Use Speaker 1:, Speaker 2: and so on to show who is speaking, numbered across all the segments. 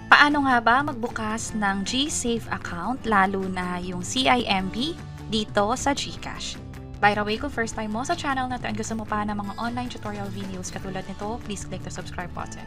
Speaker 1: Paano nga ba magbukas ng GSave account lalo na yung CIMB dito sa GCash? By the way, kung first time mo sa channel na to and gusto mo pa ng mga online tutorial videos katulad nito, please click the subscribe button.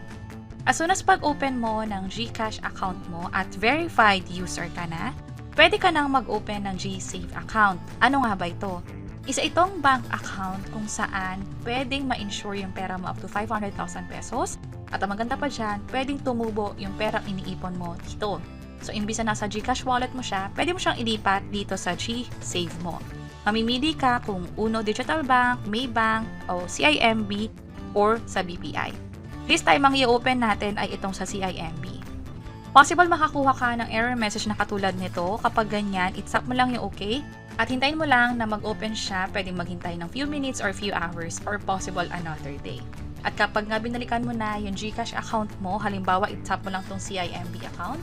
Speaker 1: As soon as pag-open mo ng GCash account mo at verified user ka na, pwede ka nang mag-open ng GSave account. Ano nga ba ito? Isa itong bank account kung saan pwedeng ma-insure yung pera mo up to 500,000 pesos. At ang maganda pa dyan, pwedeng tumubo yung perang iniipon mo dito. So, imbisa na sa GCash wallet mo siya, pwede mo siyang ilipat dito sa GSave mo. Mamimili ka kung Uno Digital Bank, Maybank, o CIMB, or sa BPI. This time, ang i-open natin ay itong sa CIMB. Possible makakuha ka ng error message na katulad nito. Kapag ganyan, i-tap mo lang yung okay. At hintayin mo lang na mag-open siya, pwedeng maghintay ng few minutes or few hours or possible another day. At kapag nga binalikan mo na yung GCash account mo, halimbawa i-tap mo lang tong CIMB account,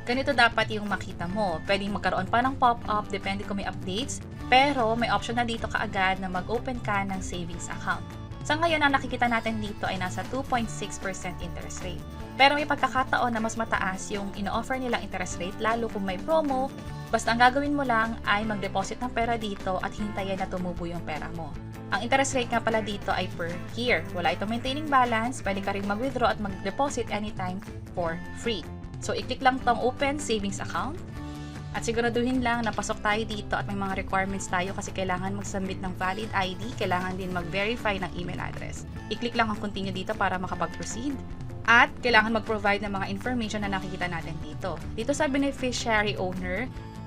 Speaker 1: ganito dapat yung makita mo. Pwedeng magkaroon pa ng pop-up, depende kung may updates, pero may option na dito kaagad na mag-open ka ng savings account. Sa ngayon, ang nakikita natin dito ay nasa 2.6% interest rate. Pero may pagkakataon na mas mataas yung ino-offer nilang interest rate, lalo kung may promo. Basta ang gagawin mo lang ay mag-deposit ng pera dito at hintayin na tumubo yung pera mo. Ang interest rate nga pala dito ay per year. Wala itong maintaining balance, pwede ka rin mag-withdraw at mag-deposit anytime for free. So, i-click lang tong open savings account at siguraduhin lang na pasok tayo dito at may mga requirements tayo kasi kailangan mag-submit ng valid ID, kailangan din mag-verify ng email address. I-click lang ang continue dito para makapag-proceed. At kailangan mag-provide ng mga information na nakikita natin dito. Dito sa beneficiary owner,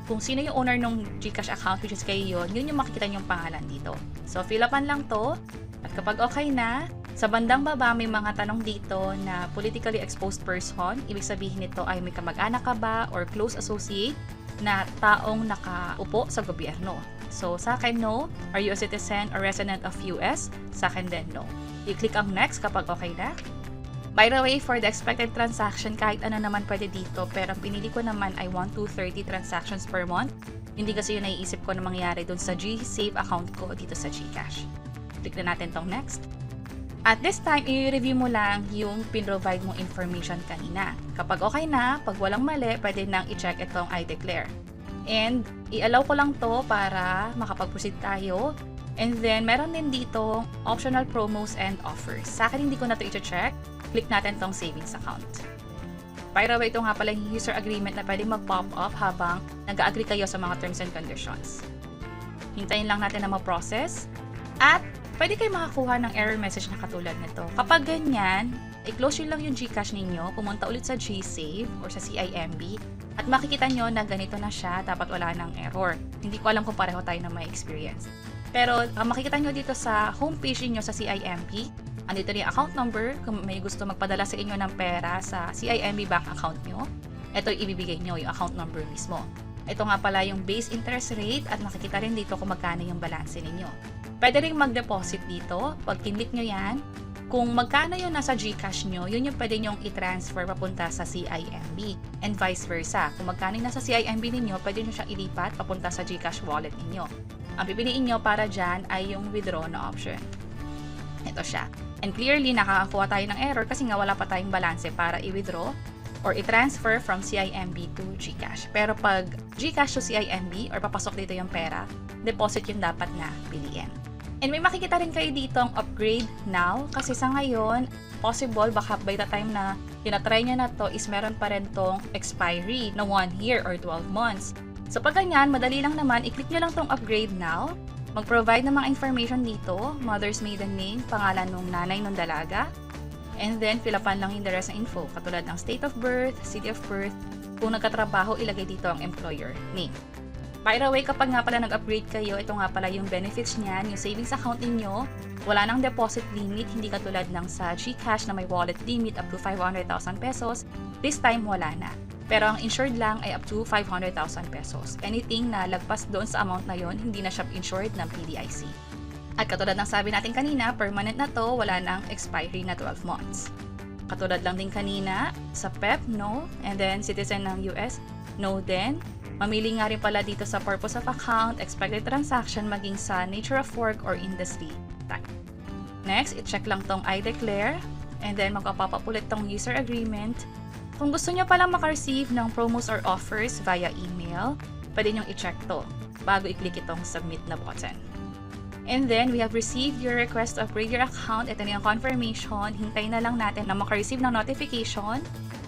Speaker 1: kung sino yung owner ng GCash account, which is kayo yun yung makikita yung pangalan dito. So, fill upan lang to. At kapag okay na, sa bandang baba may mga tanong dito na politically exposed person. Ibig sabihin nito ay may kamag-anak ka ba or close associate na taong nakaupo sa gobyerno. So, sa akin, no. Are you a citizen or resident of US? Sa akin din, no. I-click ang next kapag okay na. By the way, for the expected transaction, kahit ano naman pwede dito, pero ang pinili ko naman ay 1 to 30 transactions per month. Hindi kasi yun naiisip ko na mangyari dun sa GSave account ko dito sa GCash. Click na natin tong next. At this time, i-review mo lang yung pin-provide mong information kanina. Kapag okay na, pag walang mali, pwede nang i-check itong I declare. And i-allow ko lang to para makapag-proceed tayo. And then, meron din dito optional promos and offers. Sa akin, hindi ko na to i-check. Click natin tong savings account. By the way, ito nga pala yung user agreement na pwede mag-pop up habang nag-agree kayo sa mga terms and conditions. Hintayin lang natin na ma-process. At pwede kayo makakuha ng error message na katulad nito. Kapag ganyan, i-close yun lang yung GCash ninyo, pumunta ulit sa GSave or sa CIMB, at makikita nyo na ganito na siya, dapat wala ng error. Hindi ko alam kung pareho tayo na may experience. Pero makikita nyo dito sa homepage niyo sa CIMB, andito rin yung account number kung may gusto magpadala sa inyo ng pera sa CIMB bank account nyo. Ito ibibigay nyo, yung account number mismo. Ito nga pala yung base interest rate at makikita rin dito kung magkano yung balance ninyo. Pwede rin mag-deposit dito. Pag kinlik nyo yan, kung magkano yung nasa GCash nyo, yun yung pwede nyong i-transfer papunta sa CIMB and vice versa. Kung magkano yung nasa CIMB ninyo, pwede nyo siyang ilipat papunta sa GCash wallet ninyo. Ang pipiliin nyo para dyan ay yung withdraw na option. Ito siya. And clearly, nakakakuha tayo ng error kasi nga wala pa tayong balance para i-withdraw or i-transfer from CIMB to GCash. Pero pag GCash to CIMB or papasok dito yung pera, deposit yung dapat na piliin. And may makikita rin kayo ditong upgrade now kasi sa ngayon, possible baka by the time na tinatry nyo na to is meron pa rin tong expiry na 1 year or 12 months. So pag ganyan, madali lang naman, i-click nyo lang tong upgrade now. Mag-provide ng mga information dito, mother's maiden name, pangalan ng nanay ng dalaga, and then fill upan lang yung the rest ng info, katulad ng state of birth, city of birth, kung nagkatrabaho, ilagay dito ang employer name. By the way, kapag nga pala nag-upgrade kayo, ito nga pala yung benefits niyan, yung savings account ninyo, wala nang deposit limit, hindi katulad ng sa GCash na may wallet limit up to 500,000 pesos, this time wala na. Pero ang insured lang ay up to 500,000 pesos. Anything na lagpas doon sa amount na yon, hindi na siya insured ng PDIC. At katulad ng sabi natin kanina, permanent na to, wala nang expiry na 12 months. Katulad lang din kanina, sa PEP, no. And then, citizen ng US, no din. Mamili nga rin pala dito sa purpose of account, expected transaction, maging sa nature of work or industry type. Next, i-check lang tong I declare. And then magpa-pop up ulit tong user agreement. Kung gusto nyo palang maka-receive ng promos or offers via email, pwede nyo i-check to bago i-click itong submit na button. And then, we have received your request to upgrade your account. Ito na yung confirmation. Hintayin na lang natin na maka-receive ng notification.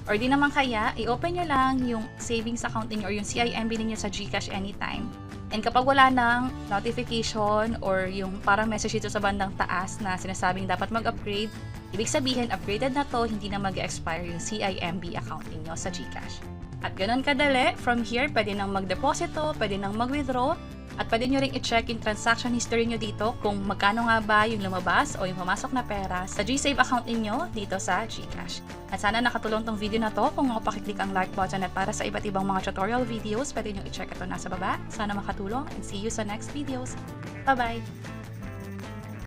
Speaker 1: Or di naman kaya, i-open nyo lang yung savings account niyo or yung CIMB niyo sa GCash anytime. And kapag wala ng notification or yung parang message dito sa bandang taas na sinasabing dapat mag-upgrade, ibig sabihin, upgraded na to, hindi na mag-expire yung CIMB account niyo sa GCash. At ganun kadali, from here, pwede nang mag-deposito, pwede nang mag-withdraw, at pwede nyo ring i-check yung transaction history nyo dito kung magkano nga ba yung lumabas o yung pumasok na pera sa GSave account ninyo dito sa GCash. At sana nakatulong tong video na to. Kung mapakiclick ang like button at para sa iba't ibang mga tutorial videos, pwede nyo i-check ito nasa baba. Sana makatulong and see you sa next videos. Bye-bye!